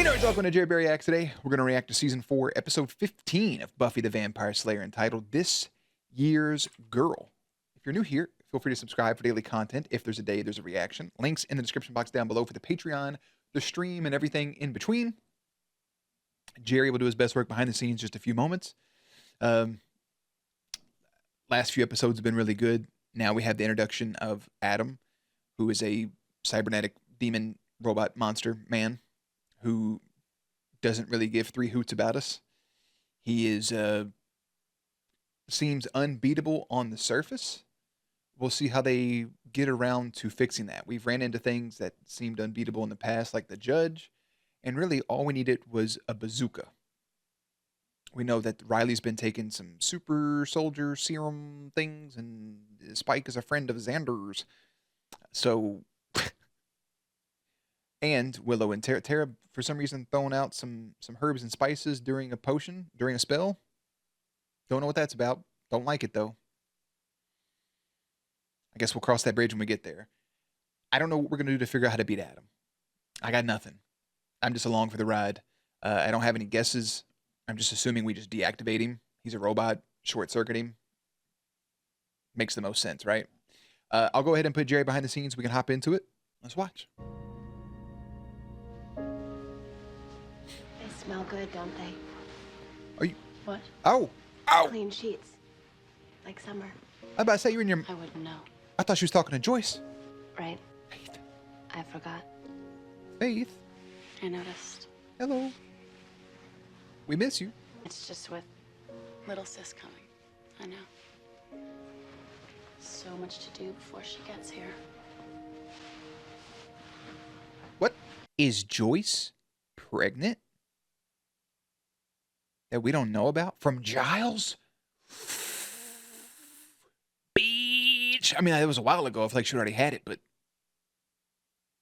Hey nerds, welcome to Jerry Berry Reacts. Today, we're going to react to Season 4, Episode 15 of Buffy the Vampire Slayer, entitled This Year's Girl. If you're new here, feel free to subscribe for daily content. If there's a day, there's a reaction. Links in the description box down below for the Patreon, the stream, and everything in between. Jerry will do his best work behind the scenes just a few moments. Last few episodes have been really good. Now we have the introduction of Adam, who is a cybernetic demon robot monster man who doesn't really give three hoots about us. He is seems unbeatable on the surface. We'll see how they get around to fixing that. We've ran into things that seemed unbeatable in the past, like the judge, and really all we needed was a bazooka. We know that Riley's been taking some super soldier serum things, and Spike is a friend of Xander's. So, and Willow and Tara, for some reason, throwing out some herbs and spices during a potion, during a spell. Don't know what that's about. Don't like it, though. I guess we'll cross that bridge when we get there. I don't know what we're going to do to figure out how to beat Adam. I got nothing. I'm just along for the ride. I don't have any guesses. I'm just assuming we just deactivate him. He's a robot. Short-circuit him. Makes the most sense, right? I'll go ahead and put Jerry behind the scenes. We can hop into it. Let's watch. They smell good, don't they? Are you? What? Oh! Ow! Clean sheets. Like summer. I about to say you're in your... I wouldn't know. I thought she was talking to Joyce. Right. Faith. I forgot. Faith. I noticed. Hello. We miss you. It's just with little sis coming. I know. So much to do before she gets here. What? Is Joyce pregnant? That we don't know about? From Giles? Bitch! I mean, it was a while ago. I feel like she already had it, but...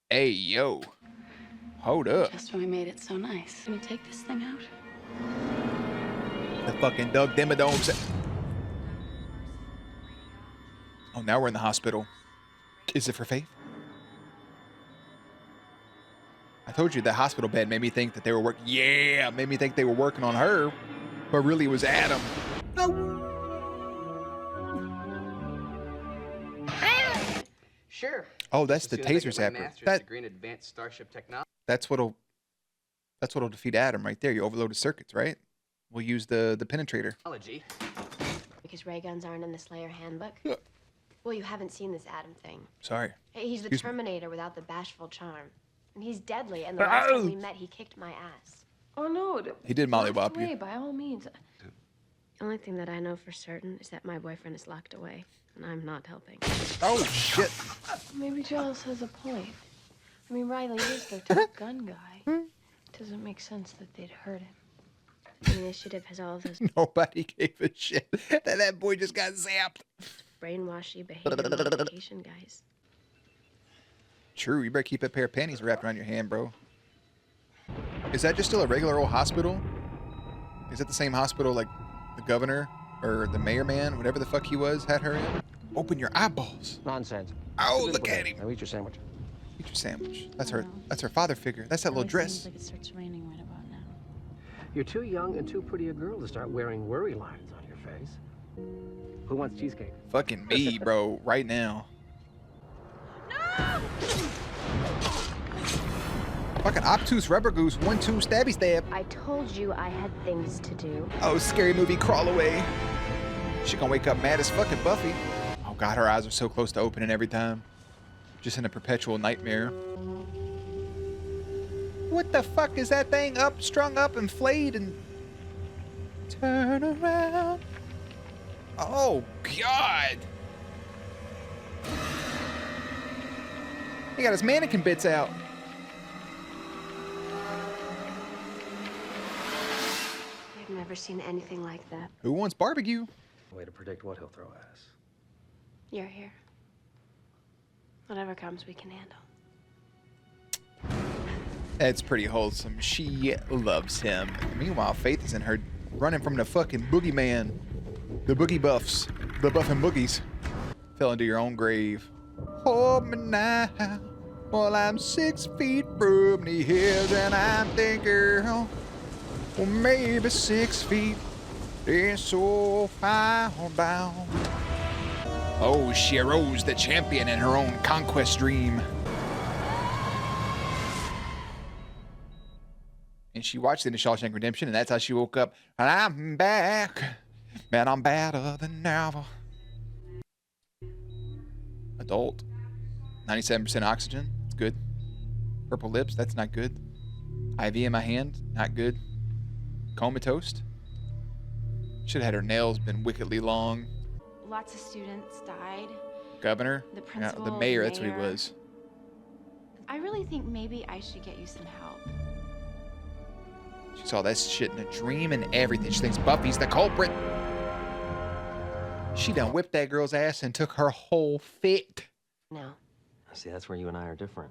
Hey, yo. Hold up. Just when we made it so nice. Can we take this thing out? The fucking Doug Dimmadome said... Oh, now we're in the hospital. Is it for Faith? I told you that hospital bed made me think that they were working. Yeah, made me think they were working on her, but really it was Adam. No. Sure. Oh, that's the taser zapper. That's what'll defeat Adam right there. You overload his circuits, right? We'll use the penetrator. Because ray guns aren't in the Slayer handbook. Well, you haven't seen this Adam thing. Sorry. Hey, he's the Terminator without the bashful charm. And he's deadly, and the last time we met, he kicked my ass. Oh, no. He did mollywop you. By all means. The only thing that I know for certain is that my boyfriend is locked away, and I'm not helping. Oh, shit. Maybe Giles has a point. I mean, Riley is their top gun guy. It doesn't make sense that they'd hurt him. The initiative has all of those Nobody gave a shit that boy just got zapped. brainwashy behavior modification guys. True, you better keep that pair of panties wrapped around your hand, bro. Is that just still a regular old hospital? Is that the same hospital like the governor or the mayor man, whatever the fuck he was, had her in? Open your eyeballs. Nonsense. Oh, look at him. Now eat your sandwich. Eat your sandwich. That's her father figure. That's that little dress. Seems like it starts raining right about now. You're too young and too pretty a girl to start wearing worry lines on your face. Who wants cheesecake? Fucking me, bro, right now. No! Fucking obtuse rubber goose, 1-2 stabby stab. I told you I had things to do. Oh, scary movie crawl away. She gonna wake up mad as fucking Buffy. Oh god, her eyes are so close to opening every time. Just in a perpetual nightmare. What the fuck is that thing up, strung up and flayed and... Turn around. Oh god. He got his mannequin bits out. I've never seen anything like that. Who wants barbecue? Way to predict what he'll throw at us. You're here. Whatever comes, we can handle. That's pretty wholesome. She loves him. Meanwhile, Faith is in her running from the fucking boogeyman. The boogie buffs. The buffing boogies. Fell into your own grave. Hold me now. Well, I'm 6 feet from the hills, and I'm thinking, girl, well, maybe 6 feet is so far down. Oh, she arose the champion in her own conquest dream. And she watched the Shawshank Redemption, and that's how she woke up. And I'm back. Man, I'm better than ever. Adult. 97% oxygen. It's good. Purple lips. That's not good. IV in my hand. Not good. Comatose. Should have had her nails been wickedly long. Lots of students died. Governor. The Yeah, principal, the mayor. That's what he mayor. was. I really think maybe I should get you some help. She saw that shit in a dream and everything. She thinks Buffy's the culprit. She done whipped that girl's ass and took her whole fit. No. See, that's where you and I are different.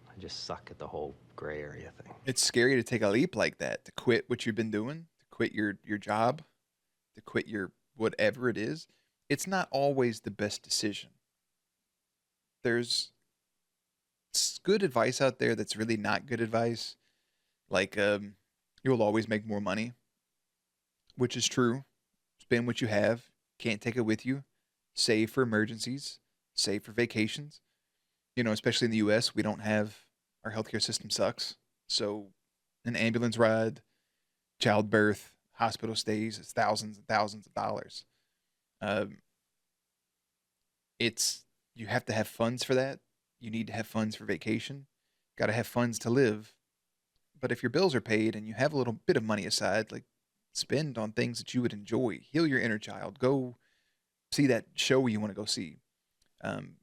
I just suck at the whole gray area thing. It's scary to take a leap like that, to quit what you've been doing, to quit your job, to quit your whatever it is. It's not always the best decision. There's good advice out there that's really not good advice. Like, you'll always make more money, which is true. Spend what you have. Can't take it with you. Save for emergencies. Save for vacations. You know, especially in the U.S., we don't have, our healthcare system sucks. So an ambulance ride, childbirth, hospital stays is thousands and thousands of dollars. It's, you have to have funds for that. You need to have funds for vacation. Got to have funds to live. But if your bills are paid and you have a little bit of money aside, like, spend on things that you would enjoy. Heal your inner child. Go see that show you want to go see. And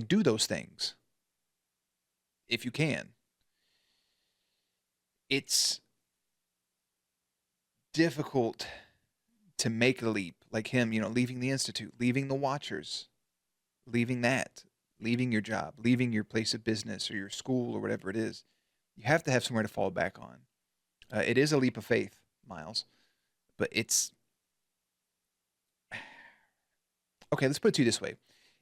do those things if you can. It's difficult to make a leap like him, you know, leaving the Institute, leaving the Watchers, leaving that, leaving your job, leaving your place of business or your school or whatever it is. You have to have somewhere to fall back on. It is a leap of faith, Miles, but it's okay. Let's put it to you this way: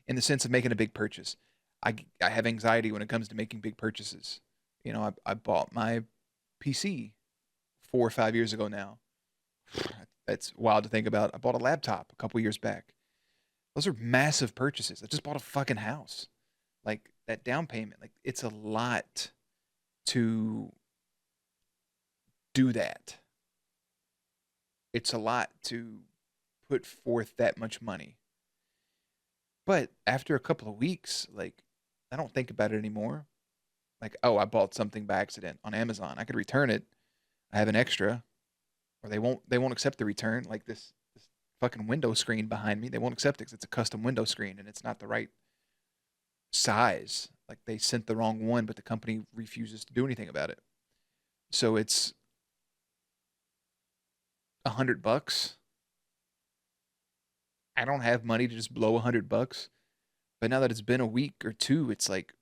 in the sense of making a big purchase, I have anxiety when it comes to making big purchases. You know, I bought my PC 4 or 5 years ago now. That's wild to think about. I bought a laptop a couple years back. Those are massive purchases. I just bought a fucking house. Like, that down payment, like, it's a lot to do that. It's a lot to put forth that much money. But after a couple of weeks, like, I don't think about it anymore. Like, oh, I bought something by accident on Amazon. I could return it. I have an extra, or they won't accept the return. Like this fucking window screen behind me, they won't accept it because it's a custom window screen and it's not the right size. Like, they sent the wrong one, but the company refuses to do anything about it. So it's $100. I don't have money to just blow $100. But now that it's been a week or two, it's like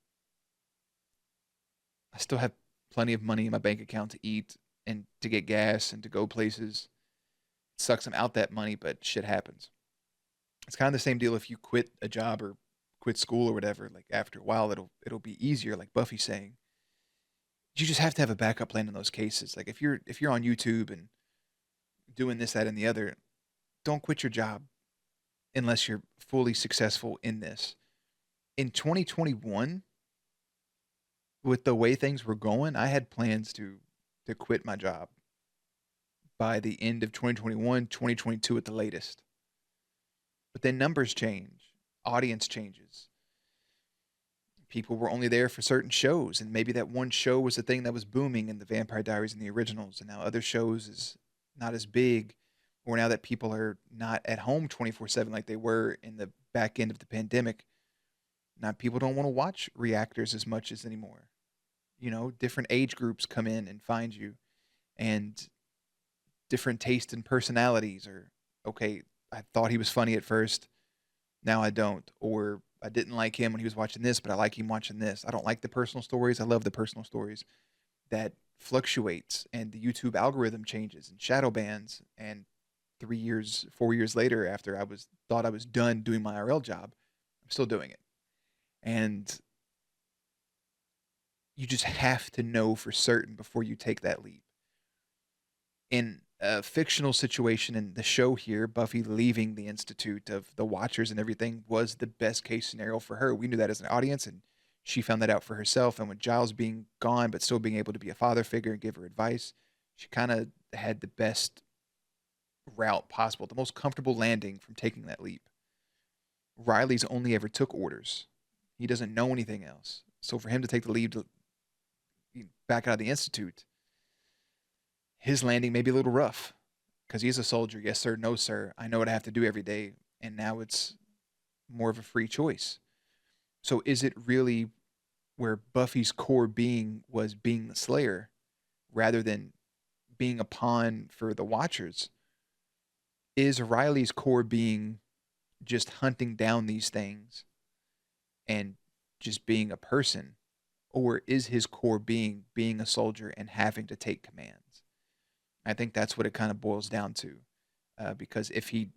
I still have plenty of money in my bank account to eat and to get gas and to go places. It sucks I'm out that money, but shit happens. It's kind of the same deal if you quit a job or quit school or whatever. Like, after a while, it'll be easier. Like Buffy's saying, you just have to have a backup plan in those cases. Like, if you're on YouTube and doing this, that, and the other, don't quit your job unless you're fully successful in this. In 2021, with the way things were going, I had plans to quit my job by the end of 2021, 2022 at the latest. But then numbers change, audience changes. People were only there for certain shows, and maybe that one show was the thing that was booming in the Vampire Diaries and the originals, and now other shows is not as big, or now that people are not at home 24/7 like they were in the back end of the pandemic, now people don't want to watch reactors as much as anymore. You know, different age groups come in and find you, and different taste and personalities are, okay, I thought he was funny at first, now I don't. Or I didn't like him when he was watching this, but I like him watching this. I don't like the personal stories. I love the personal stories. That fluctuates, and the YouTube algorithm changes and shadow bans. And 3 years, 4 years later, after thought I was done doing my IRL job, I'm still doing it. And you just have to know for certain before you take that leap. In a fictional situation in the show here, Buffy leaving the Institute of the Watchers and everything was the best case scenario for her. We knew that as an audience, and she found that out for herself. And with Giles being gone, but still being able to be a father figure and give her advice, she kind of had the best route possible, the most comfortable landing from taking that leap. Riley's only ever took orders. He doesn't know anything else. So for him to take the leap to back out of the Institute, his landing may be a little rough because he's a soldier. Yes, sir. No, sir. I know what I have to do every day. And now it's more of a free choice. So is it really where Buffy's core being was being the Slayer rather than being a pawn for the Watchers? Is Riley's core being just hunting down these things and just being a person? Or is his core being a soldier and having to take commands? I think that's what it kind of boils down to. Because if he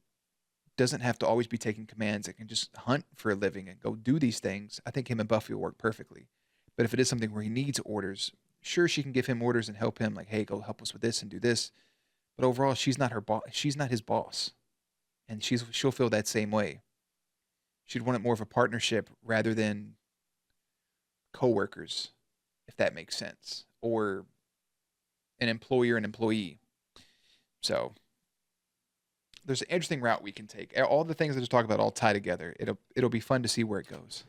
doesn't have to always be taking commands and can just hunt for a living and go do these things, I think him and Buffy will work perfectly. But if it is something where he needs orders, sure, she can give him orders and help him, like, hey, go help us with this and do this. But overall, she's not her boss. She's not his boss. And she'll feel that same way. She'd want it more of a partnership rather than coworkers, if that makes sense, or an employer and employee. So there's an interesting route we can take. All the things I just talked about all tie together. It'll be fun to see where it goes.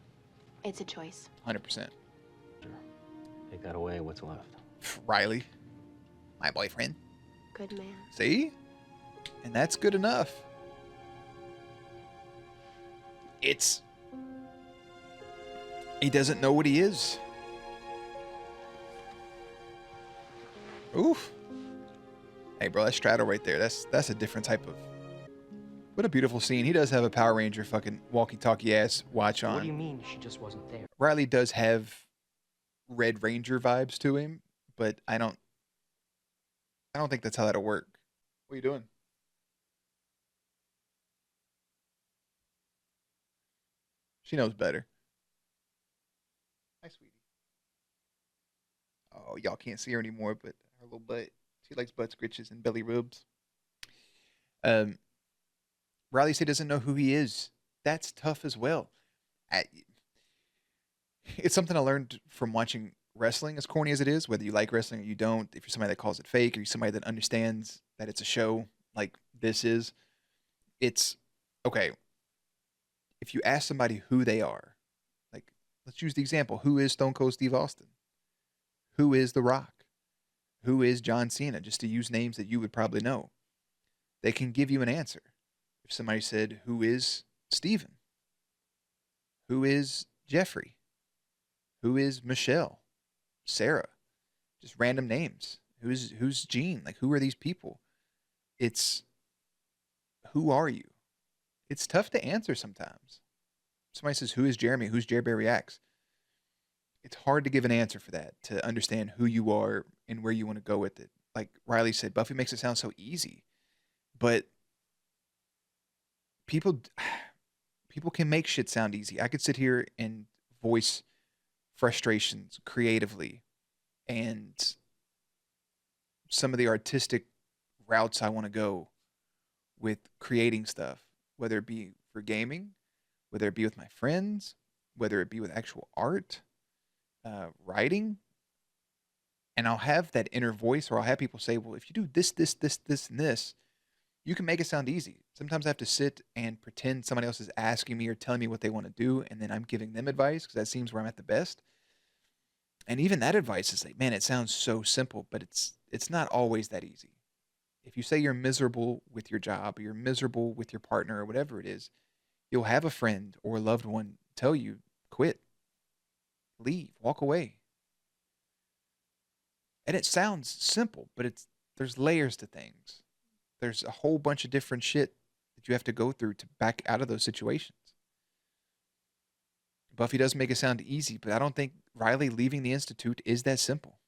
It's a choice. 100%. Take that away, what's left? Riley, my boyfriend. Good man. See? And that's good enough. He doesn't know what he is. Oof. Hey, bro, that's Strato right there. That's a different type of... What a beautiful scene. He does have a Power Ranger fucking walkie-talkie ass watch on. What do you mean she just wasn't there? Riley does have Red Ranger vibes to him, but I don't think that's how that'll work. What are you doing? She knows better. Hi, sweetie. Oh, y'all can't see her anymore, but her little butt. She likes butt scritches and belly rubs. Riley said doesn't know who he is. That's tough as well. It's something I learned from watching wrestling, as corny as it is, whether you like wrestling or you don't. If you're somebody that calls it fake or you're somebody that understands that it's a show like this is, it's okay. If you ask somebody who they are, like, let's use the example. Who is Stone Cold Steve Austin? Who is The Rock? Who is John Cena? Just to use names that you would probably know. They can give you an answer. If somebody said, who is Steven? Who is Jeffrey? Who is Michelle? Sarah? Just random names. Who's Gene? Like, who are these people? It's, who are you? It's tough to answer sometimes. Somebody says, who is Jeremy? Who's Jerry Bear Reacts? It's hard to give an answer for that, to understand who you are and where you want to go with it. Like Riley said, Buffy makes it sound so easy. But people can make shit sound easy. I could sit here and voice frustrations creatively and some of the artistic routes I want to go with creating stuff, whether it be for gaming, whether it be with my friends, whether it be with actual art, writing. And I'll have that inner voice, or I'll have people say, well, if you do this, this, this, this, and this, you can make it sound easy. Sometimes I have to sit and pretend somebody else is asking me or telling me what they want to do, and then I'm giving them advice because that seems where I'm at the best. And even that advice is like, man, it sounds so simple, but it's not always that easy. If you say you're miserable with your job, or you're miserable with your partner, or whatever it is, you'll have a friend or a loved one tell you, quit, leave, walk away. And it sounds simple, but there's layers to things. There's a whole bunch of different shit that you have to go through to back out of those situations. Buffy does make it sound easy, but I don't think Riley leaving the Institute is that simple.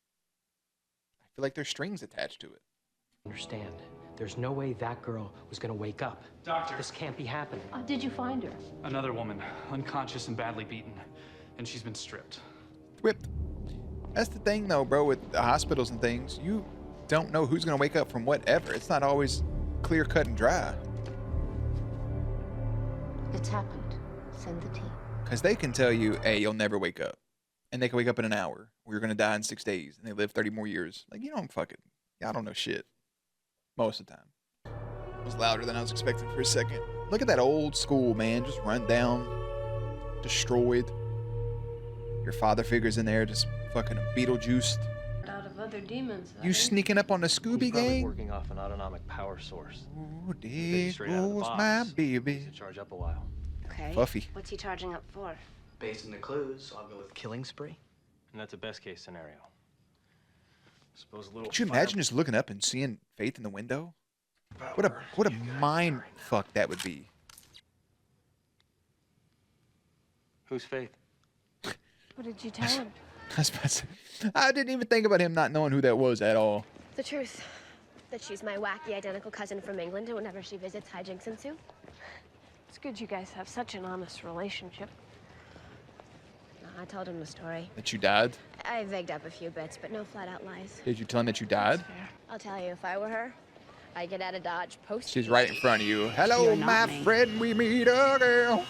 I feel like there's strings attached to it. Understand, there's no way that girl was gonna wake up. Doctor. This can't be happening. Did you find her? Another woman, unconscious and badly beaten, and she's been stripped. Whipped. That's the thing, though, bro, with the hospitals and things. You don't know who's going to wake up from whatever. It's not always clear cut and dry. It's happened. Send the tea. Because they can tell you, hey, you'll never wake up. And they can wake up in an hour, or you're going to die in 6 days, and they live 30 more years. Like, you don't fucking, y'all don't know shit. Most of the time. It was louder than I was expecting for a second. Look at that old school, man. Just run down, destroyed. Your father figures in there, just fucking Beetlejuiced. Out of other demons. You sneaking up on the Scooby He's probably gang? working off an autonomic power source. Oh, Could be there straight out of the goes box. my baby. Needs to charge up a while. Okay. Buffy. What's he charging up for? Based on the clues, I'll go with killing spree. And that's a best case scenario. Suppose a little. Could you imagine just looking up and seeing Faith in the window? What a mind fuck that would be. Who's Faith? What did you tell him? I was about to say, I didn't even think about him not knowing who that was at all. The truth. That she's my wacky identical cousin from England, and whenever she visits, hijinks ensue. It's good you guys have such an honest relationship. I told him the story. That you died? I vagued up a few bits, but no flat-out lies. Did you tell him that you died? I'll tell you, if I were her, I'd get out of Dodge post. She's right in front of you. Hello, You're not my me. friend, we meet again.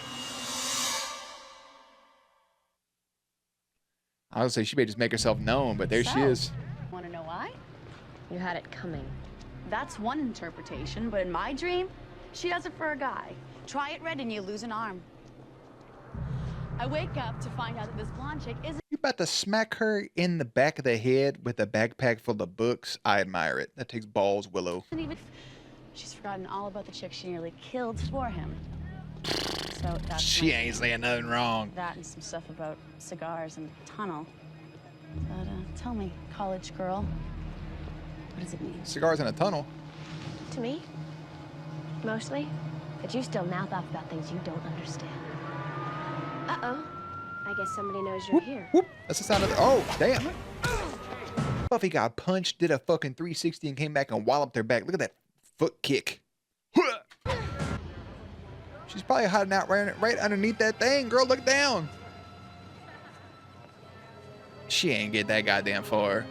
I would say she may just make herself known, but there she So? is. Want to know why? You had it coming. That's one interpretation, but in my dream, she does it for a guy. Try it red and you lose an arm. I wake up to find out that this blonde chick isn't You about to smack her in the back of the head with a backpack full of books? I admire it. That takes balls, Willow. even. She's forgotten all about the chick she nearly killed for him. So that's She when- ain't saying nothing wrong. that and some stuff about cigars and tunnel. But tell me, college girl, what does it mean? Cigars in a tunnel. To me, mostly, that you still mouth off about things you don't understand. Uh-oh. I guess somebody knows you're here. Whoop. That's the sound of the... Oh, damn. Buffy got punched, did a fucking 360, and came back and walloped her back. Look at that foot kick. She's probably hiding out right underneath that thing. Girl, look down. She ain't get that goddamn far.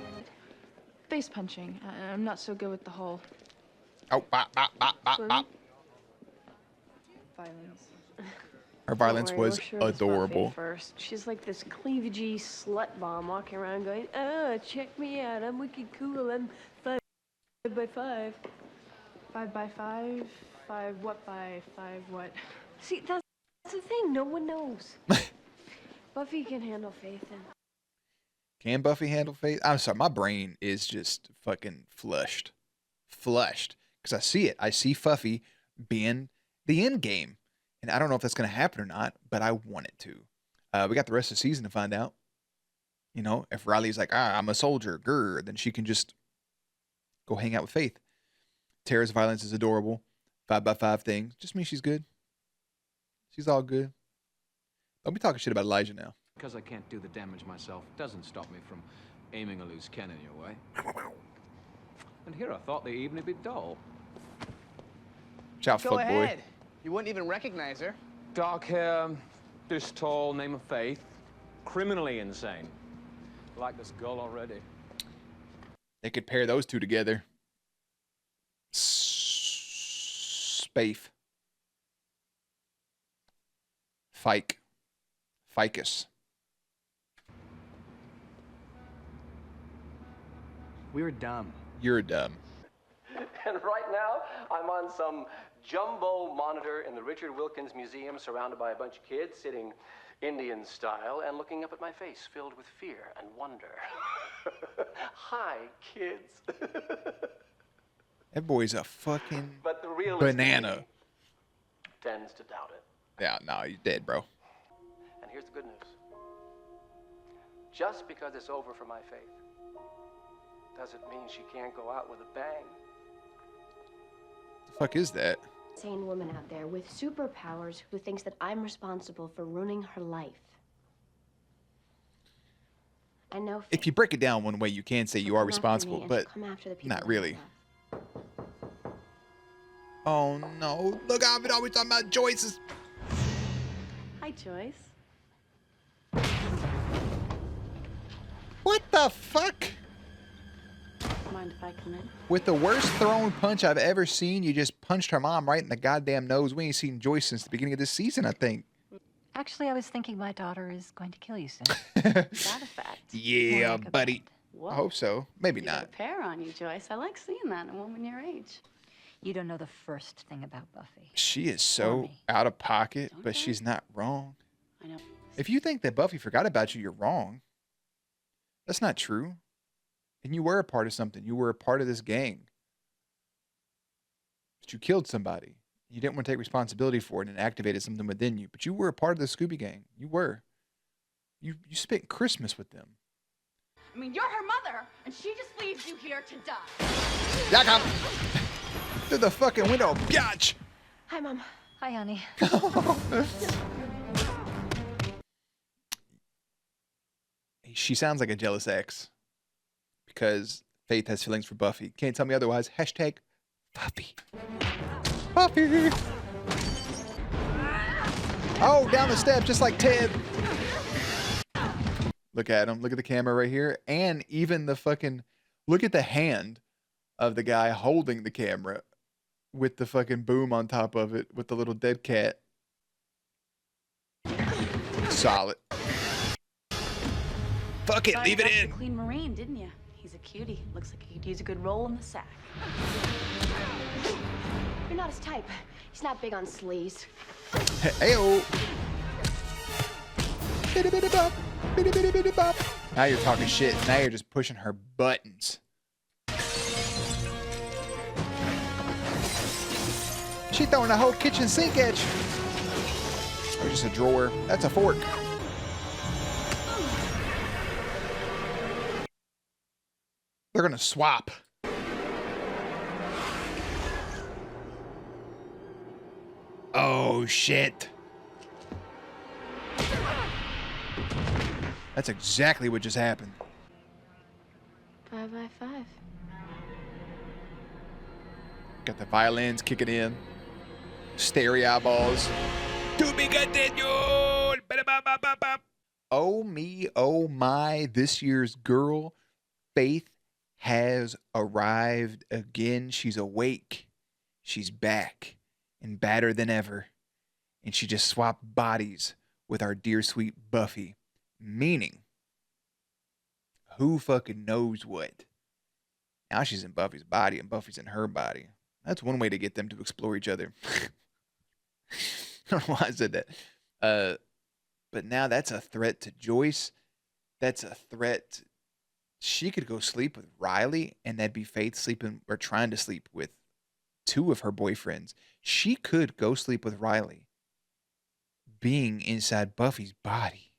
Face punching. I'm not so good with the whole Oh, bop, bop, bop, bop, bop. violence. Her violence Don't worry, was we're sure it's Buffy adorable. First, she's like this cleavagey slut bomb walking around going, "Oh, check me out! I'm wicked cool. I'm 5x5. 5x5. 5 what by 5 what?" See, that's the thing. No one knows. Buffy can handle Faith, and Can Buffy handle Faith? I'm sorry, my brain is just fucking flushed. Flushed. Because I see it. I see Buffy being the end game. And I don't know if that's going to happen or not, but I want it to. We got the rest of the season to find out. You know, if Riley's like, I'm a soldier, grr, then she can just go hang out with Faith. Tara's violence is adorable. 5x5 thing. Just means she's good. She's all good. Don't be talking shit about Elijah now. Because I can't do the damage myself doesn't stop me from aiming a loose cannon your way. And here I thought the evening would be dull. Ciao, Go fuckboy. ahead. You wouldn't even recognize her. Dark hair, this tall, name of Faith, criminally insane. Like this girl already. They could pair those two together. Spafe. Fike. Ficus. We're dumb. You're dumb. And right now, I'm on some jumbo monitor in the Richard Wilkins Museum, surrounded by a bunch of kids sitting Indian style and looking up at my face, filled with fear and wonder. Hi, kids. That boy's a fucking But the realist banana. in me tends to doubt it. Yeah, no, he's dead, bro. And here's the good news. Just because it's over for my Faith doesn't mean she can't go out with a bang. The fuck is that? Insane woman out there with superpowers who thinks that I'm responsible for ruining her life. I know. If you break it down one way, you can say you are responsible, but not really. Oh no! Look, I've been always talking about Joyce's. hi, Joyce. What the fuck? Mind if I come in? With the worst thrown punch I've ever seen, you just punched her mom right in the goddamn nose. We ain't seen Joyce since the beginning of this season, I think. Actually, I was thinking my daughter is going to kill you soon. Is that a fact? Yeah, More like a buddy. bet. Whoa. I hope so. Maybe You got a not. pair on you, Joyce. I like seeing that in a woman your age. You don't know the first thing about Buffy. She is so me. out of pocket, Don't but I? she's not wrong. I know. If you think that Buffy forgot about you, you're wrong. That's not true. And you were a part of something. You were a part of this gang. But you killed somebody. You didn't want to take responsibility for it and activated something within you. But you were a part of the Scooby Gang. You were. You spent Christmas with them. I mean, you're her mother, and she just leaves you here to die. Yack up! Through the fucking window, biatch! Hi, Mom. Hi, honey. She sounds like a jealous ex. Because Faith has feelings for Buffy. Can't tell me otherwise. Hashtag Buffy. Buffy! Oh, down the steps, just like Ted. Look at him. Look at the camera right here. And even the fucking... Look at the hand of the guy holding the camera with the fucking boom on top of it with the little dead cat. Solid. Fuck it, leave it in. Clean Marine, didn't you? He's a cutie. Looks like he could use a good roll in the sack. You're not his type. He's not big on sleaze. Heyo. Bitty bitty bop. Bitty bitty bitty bop. Now you're talking shit. Now you're just pushing her buttons. She throwing the whole kitchen sink at you. Or just a drawer. That's a fork. They're gonna swap. Oh shit. That's exactly what just happened. 5 by 5. Got the violins kicking in. Stereo eyeballs. To be continued. Oh me, oh my, this year's girl, Faith, has arrived again. She's awake. She's back and badder than ever. And she just swapped bodies with our dear sweet Buffy. Meaning, who fucking knows what? Now she's in Buffy's body and Buffy's in her body. That's one way to get them to explore each other. I don't know why I said that. But now that's a threat to Joyce. That's a threat. She could go sleep with Riley, and that'd be Faith sleeping or trying to sleep with two of her boyfriends. She could go sleep with Riley, being inside Buffy's body.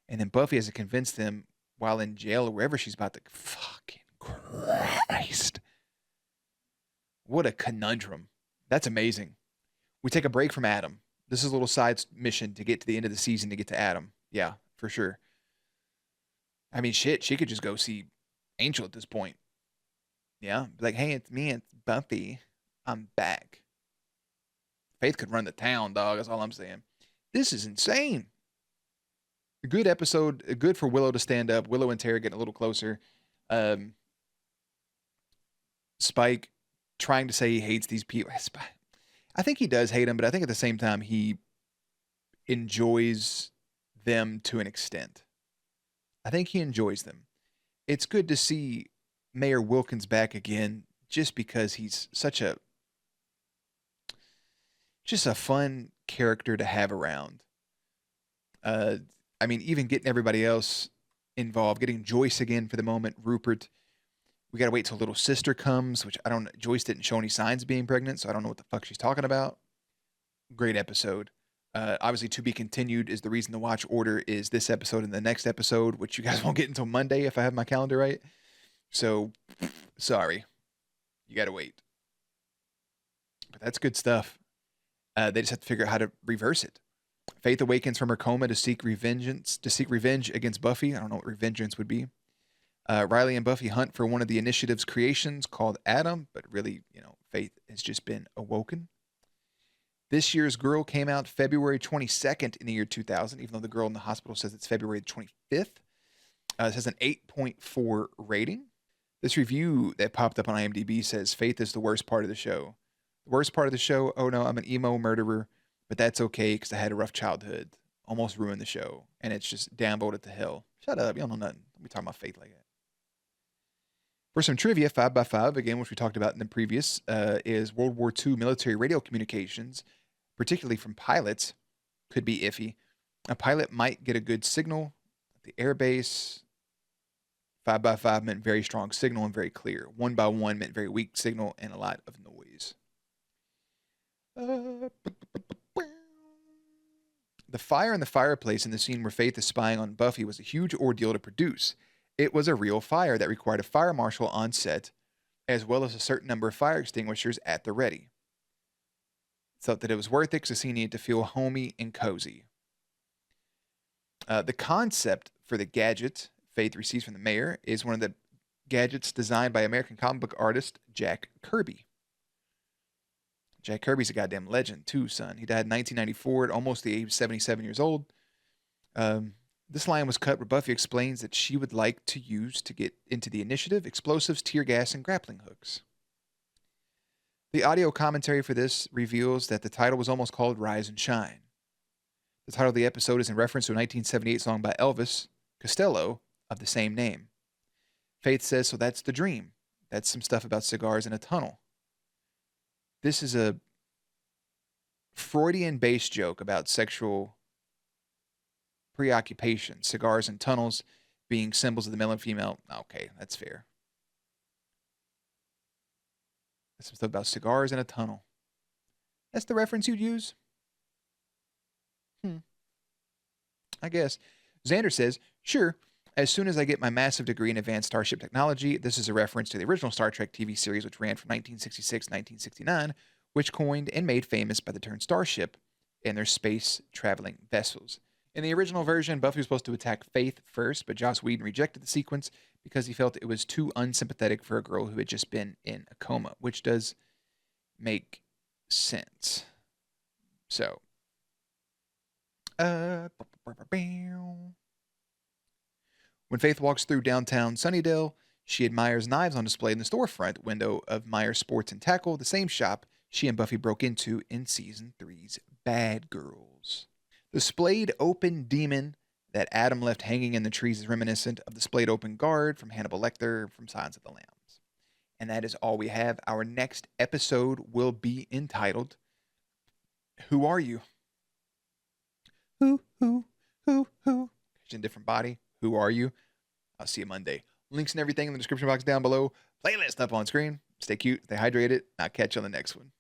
And then Buffy has to convince them while in jail or wherever she's about to. Fucking Christ. What a conundrum. That's amazing. We take a break from Adam. This is a little side mission to get to the end of the season to get to Adam. Yeah, for sure. I mean, shit, she could just go see Angel at this point. Yeah, be like, hey, it's me, it's Buffy. I'm back. Faith could run the town, dog. That's all I'm saying. This is insane. A good episode. Good for Willow to stand up. Willow and Tara getting a little closer. Spike trying to say he hates these people. I think he does hate them, but I think at the same time he enjoys them to an extent. I think he enjoys them. It's good to see Mayor Wilkins back again just because he's just a fun character to have around. I mean, even getting everybody else involved, getting Joyce again for the moment, Rupert. We got to wait till little sister comes, which Joyce didn't show any signs of being pregnant, so I don't know what the fuck she's talking about. Great episode. Obviously, to be continued is the reason the watch order is this episode and the next episode, which you guys won't get until Monday if I have my calendar right. So, sorry. You got to wait. But that's good stuff. They just have to figure out how to reverse it. Faith awakens from her coma to seek revenge against Buffy. I don't know what revengeance would be. Riley and Buffy hunt for one of the initiative's creations called Adam, but really, Faith has just been awoken. This year's Girl came out February 22nd in the year 2000, even though the girl in the hospital says it's February 25th. It has an 8.4 rating. This review that popped up on IMDb says Faith is the worst part of the show. The worst part of the show, oh no, I'm an emo murderer, but that's okay because I had a rough childhood. Almost ruined the show, and it's just downvoted to hell. Shut up, you don't know nothing. Don't be talking about Faith like that. For some trivia, 5x5, again, which we talked about in the previous, is World War II military radio communications, particularly from pilots, could be iffy. A pilot might get a good signal at the airbase. 5x5 meant very strong signal and very clear. 1x1 meant very weak signal and a lot of noise. The fire in the fireplace in the scene where Faith is spying on Buffy was a huge ordeal to produce. It was a real fire that required a fire marshal on set, as well as a certain number of fire extinguishers at the ready. Thought that it was worth it because the scene needed to feel homey and cozy. The concept for the gadget Faith receives from the mayor is one of the gadgets designed by American comic book artist Jack Kirby. Jack Kirby's a goddamn legend too, son. He died in 1994 at almost the age of 77 years old. This line was cut where Buffy explains that she would like to use to get into the initiative explosives, tear gas, and grappling hooks. The audio commentary for this reveals that the title was almost called Rise and Shine. The title of the episode is in reference to a 1978 song by Elvis Costello of the same name. Faith says, so that's the dream. That's some stuff about cigars in a tunnel. This is a Freudian-based joke about sexual preoccupation, cigars and tunnels being symbols of the male and female. Okay, that's fair. That's some stuff about cigars in a tunnel. That's the reference you'd use? I guess. Xander says, sure, as soon as I get my massive degree in advanced starship technology, this is a reference to the original Star Trek TV series, which ran from 1966 to 1969, which coined and made famous by the term starship and their space-traveling vessels. In the original version, Buffy was supposed to attack Faith first, but Joss Whedon rejected the sequence because he felt it was too unsympathetic for a girl who had just been in a coma, which does make sense. So, when Faith walks through downtown Sunnydale, she admires knives on display in the storefront window of Myers Sports and Tackle, the same shop she and Buffy broke into in Season 3's Bad Girls. The splayed open demon that Adam left hanging in the trees is reminiscent of the splayed open guard from Hannibal Lecter from Silence of the Lambs. And that is all we have. Our next episode will be entitled, Who Are You? Who? In a different body. Who are you? I'll see you Monday. Links and everything in the description box down below. Playlist up on screen. Stay cute, stay hydrated. I'll catch you on the next one.